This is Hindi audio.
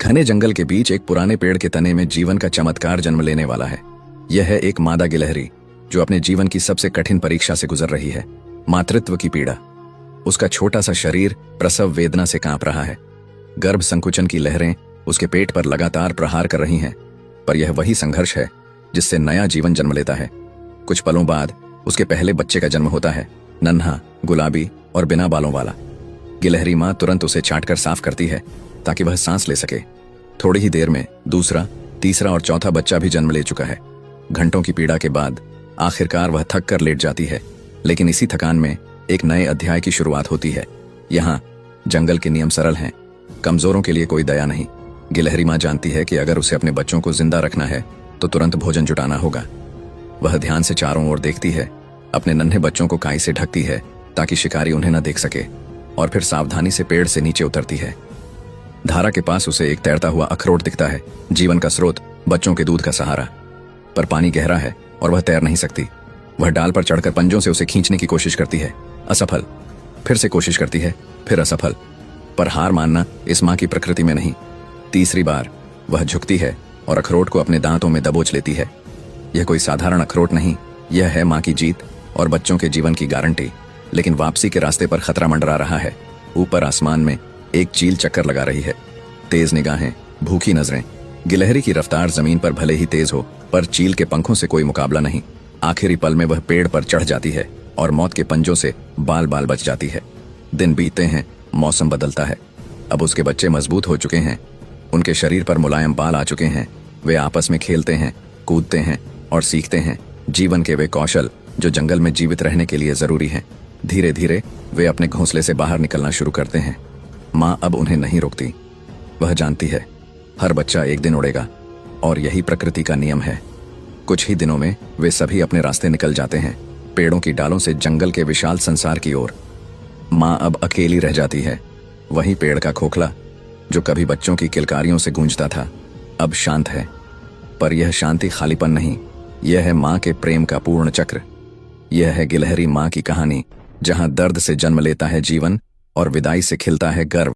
घने जंगल के बीच एक पुराने पेड़ के तने में जीवन का चमत्कार जन्म लेने वाला है। यह है एक मादा गिलहरी जो अपने जीवन की सबसे कठिन परीक्षा से गुजर रही है, मातृत्व की पीड़ा। उसका छोटा सा शरीर प्रसव वेदना से कांप रहा है। गर्भ संकुचन की लहरें उसके पेट पर लगातार प्रहार कर रही हैं, पर यह वही संघर्ष है जिससे नया जीवन जन्म लेता है। कुछ पलों बाद उसके पहले बच्चे का जन्म होता है, नन्हा, गुलाबी और बिना बालों वाला। गिलहरी माँ तुरंत उसे चाटकर साफ करती है ताकि वह सांस ले सके। थोड़ी ही देर में दूसरा, तीसरा और चौथा बच्चा भी जन्म ले चुका है। घंटों की पीड़ा के बाद आखिरकार वह थक कर लेट जाती है, लेकिन इसी थकान में एक नए अध्याय की शुरुआत होती है। यहाँ जंगल के नियम सरल हैं, कमजोरों के लिए कोई दया नहीं। गिलहरी माँ जानती है कि अगर उसे अपने बच्चों को जिंदा रखना है तो तुरंत भोजन जुटाना होगा। वह ध्यान से चारों ओर देखती है, अपने नन्हे बच्चों को काई से ढकती है ताकि शिकारी उन्हें न देख सके, और फिर सावधानी से पेड़ से नीचे उतरती है। धारा के पास उसे एक तैरता हुआ अखरोट दिखता है, जीवन का स्रोत, बच्चों के दूध का सहारा। पर पानी गहरा है और वह तैर नहीं सकती। वह डाल पर चढ़कर पंजों से उसे खींचने की कोशिश करती है, असफल। फिर से कोशिश करती है, फिर असफल। पर हार मानना इस माँ की प्रकृति में नहीं। तीसरी बार वह झुकती है और अखरोट को अपने दांतों में दबोच लेती है। यह कोई साधारण अखरोट नहीं, यह है माँ की जीत और बच्चों के जीवन की गारंटी। लेकिन वापसी के रास्ते पर खतरा मंडरा रहा है। ऊपर आसमान में एक चील चक्कर लगा रही है, तेज निगाहें, भूखी नजरें। गिलहरी की रफ्तार जमीन पर भले ही तेज हो, पर चील के पंखों से कोई मुकाबला नहीं। आखिरी पल में वह पेड़ पर चढ़ जाती है और मौत के पंजों से बाल बाल बच जाती है। दिन बीतते हैं, मौसम बदलता है। अब उसके बच्चे मजबूत हो चुके हैं, उनके शरीर पर मुलायम बाल आ चुके हैं। वे आपस में खेलते हैं, कूदते हैं और सीखते हैं जीवन के वे कौशल जो जंगल में जीवित रहने के लिए जरूरी हैं। धीरे धीरे वे अपने घोंसले से बाहर निकलना शुरू करते हैं। माँ अब उन्हें नहीं रोकती। वह जानती है हर बच्चा एक दिन उड़ेगा और यही प्रकृति का नियम है। कुछ ही दिनों में वे सभी अपने रास्ते निकल जाते हैं, पेड़ों की डालों से जंगल के विशाल संसार की ओर। माँ अब अकेली रह जाती है। वही पेड़ का खोखला जो कभी बच्चों की किलकारियों से गूंजता था, अब शांत है। पर यह शांति खालीपन नहीं, यह है माँ के प्रेम का पूर्ण चक्र। यह है गिलहरी माँ की कहानी, जहाँ दर्द से जन्म लेता है जीवन और विदाई से खिलता है गर्व।